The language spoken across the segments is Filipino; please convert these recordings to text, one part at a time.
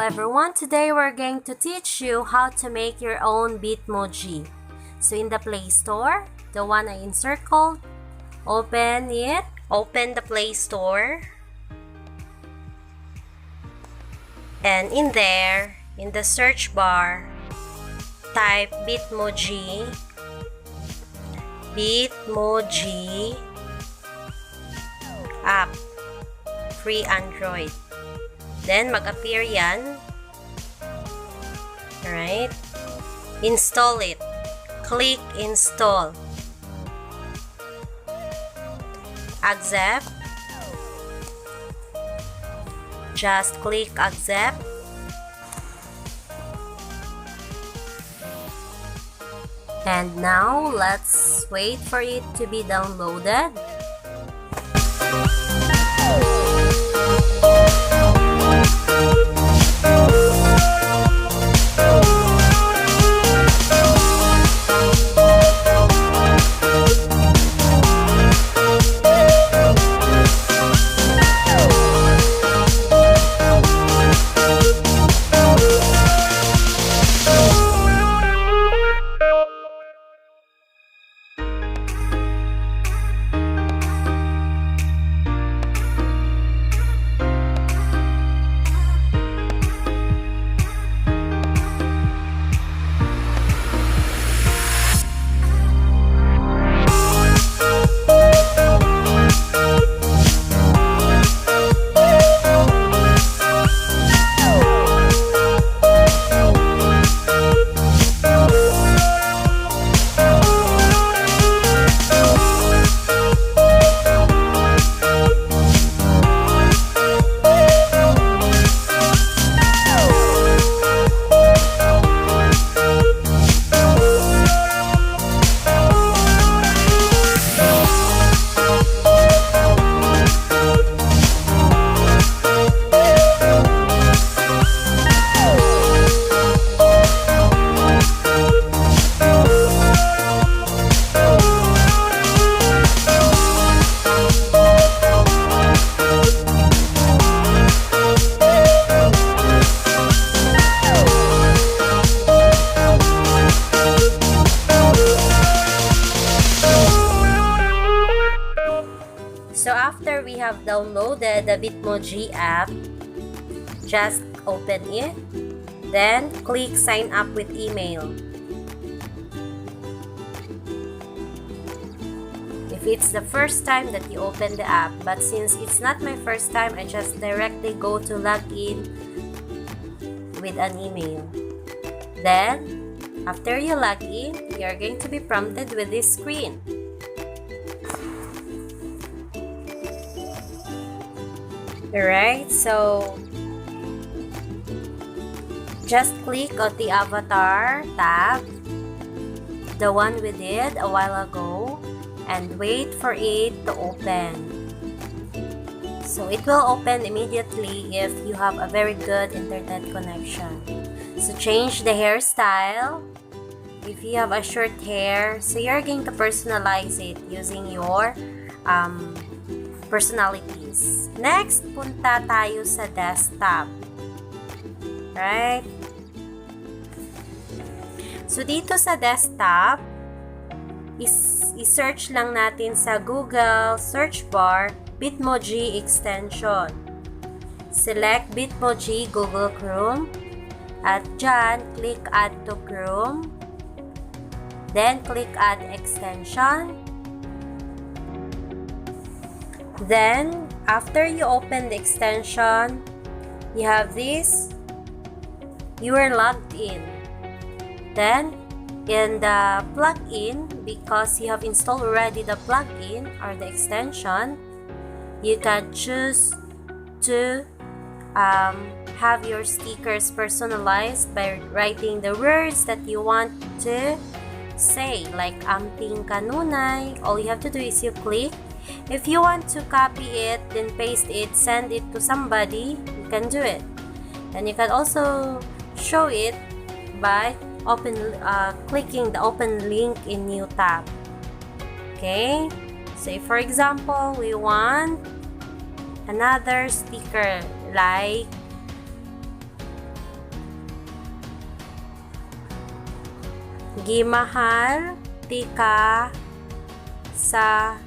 everyone, today we're going to teach you how to make your own Bitmoji. So in the Play Store, the one I encircled, open it, open the Play Store, and in there, in the search bar, type Bitmoji, Bitmoji app, free Android. Then, mag-appear yan. Alright. Install it. Click install. Accept. Just click accept. And now, let's wait for it to be downloaded. So after we have downloaded the Bitmoji app, just open it, then click sign up with email. If it's the first time that you open the app, but since it's not my first time, I just directly go to log in with an email. Then, after you log in, you're going to be prompted with this screen. Alright, so just click on the avatar tab, the one we did a while ago, and wait for it to open. So it will open immediately if you have a very good internet connection. So change the hairstyle. If you have a short hair, so you're going to personalize it using your personalities. Next, punta tayo sa desktop. Right? So, dito sa desktop, i-search lang natin sa Google search bar, Bitmoji extension. Select Bitmoji Google Chrome. At dyan, click Add to Chrome. Then, click Add Extension. Then, after you open the extension, you have this, you are logged in. Then, in the plugin, because you have installed already the plugin or the extension, you can choose to have your stickers personalized by writing the words that you want to say, like amping kanunay. All you have to do is you click. If you want to copy it, then paste it, send it to somebody, you can do it. And you can also show it by clicking the open link in new tab. Okay? Say for example, we want another sticker like Gimahal tika sa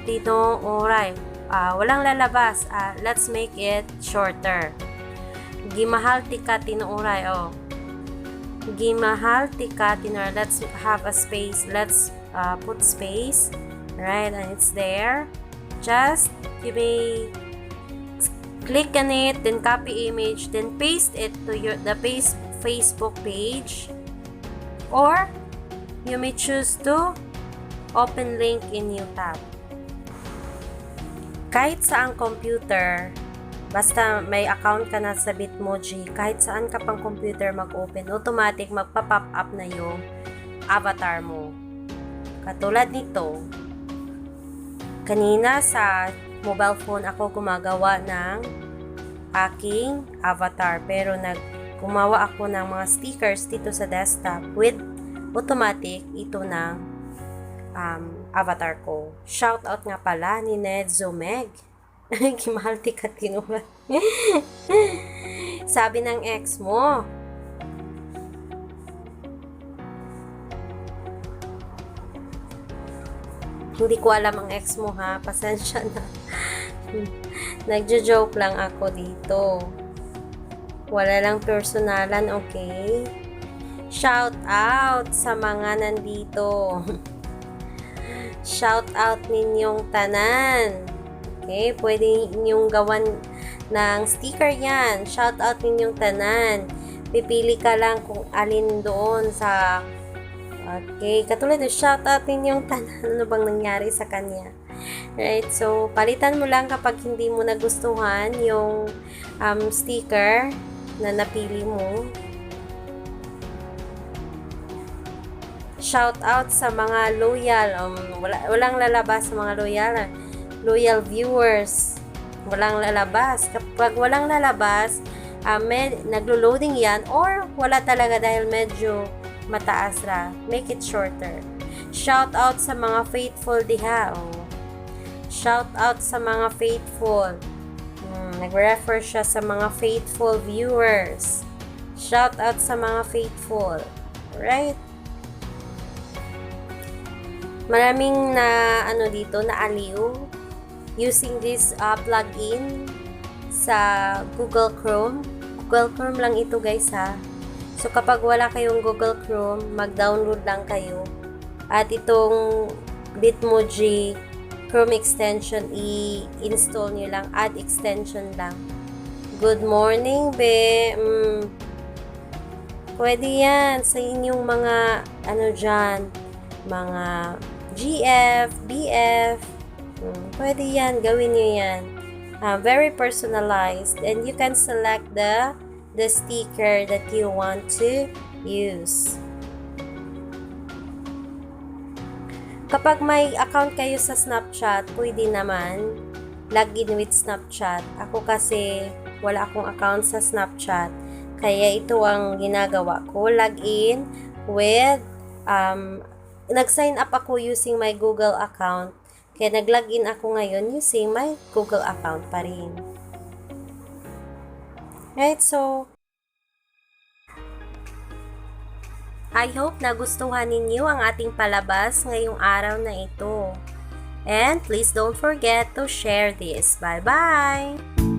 tinuuray. Walang lalabas. Let's make it shorter. Gimahal tika tinuuray. Gimahal tika tinuuray. Let's have a space. Let's put space. Right, and it's there. Just you may click on it, then copy image, then paste it to the Facebook page, or you may choose to open link in new tab. Kahit saan computer, basta may account ka na sa Bitmoji, kahit saan ka pang computer mag-open, automatic magpa-pop up na yung avatar mo. Katulad nito, kanina sa mobile phone ako gumagawa ng aking avatar, pero gumawa ako ng mga stickers dito sa desktop with automatic ito ng avatar ko. Shout out nga pala ni Nedzo Meg. Gimahal tika tinuuray. Sabi ng ex mo, hindi ko alam ang ex mo ha, pasensya na. Nagjo-joke lang ako dito. Wala lang personalan, okay? Shout out sa mga nandito. Shout out ninyong tanan. Okay, pwede ninyong gawan ng sticker yan. Shout out ninyong tanan. Pipili ka lang kung alin doon sa... Okay, katulad ng shout out ninyong tanan. Ano bang nangyari sa kanya? Right, so palitan mo lang kapag hindi mo nagustuhan yung sticker na napili mo. Shout out sa mga loyal, walang lalabas sa mga loyal viewers. Walang lalabas. Kapag walang lalabas, naglo-loading yan or wala talaga dahil medyo mataas ra. Make it shorter. Shout out sa mga faithful diha. Shout out sa mga faithful. Nag-refer siya sa mga faithful viewers. Shout out sa mga faithful. Right? Maraming dito na aliw using this plugin sa Google Chrome. Google Chrome lang ito guys ha. So kapag wala kayong Google Chrome, mag-download lang kayo. At itong Bitmoji Chrome extension, i-install nyo lang. Add extension lang. Good morning, be. Pwede yan sa inyong mga dyan, mga GF, BF. Pwede yan. Gawin nyo yan. Very personalized. And you can select the sticker that you want to use. Kapag may account kayo sa Snapchat, pwede naman login with Snapchat. Ako kasi wala akong account sa Snapchat. Kaya ito ang ginagawa ko. Login with nag-sign up ako using my Google account. Kaya nag-login ako ngayon using my Google account pa rin. Right, so I hope nagustuhan ninyo ang ating palabas ngayong araw na ito. And please don't forget to share this. Bye-bye!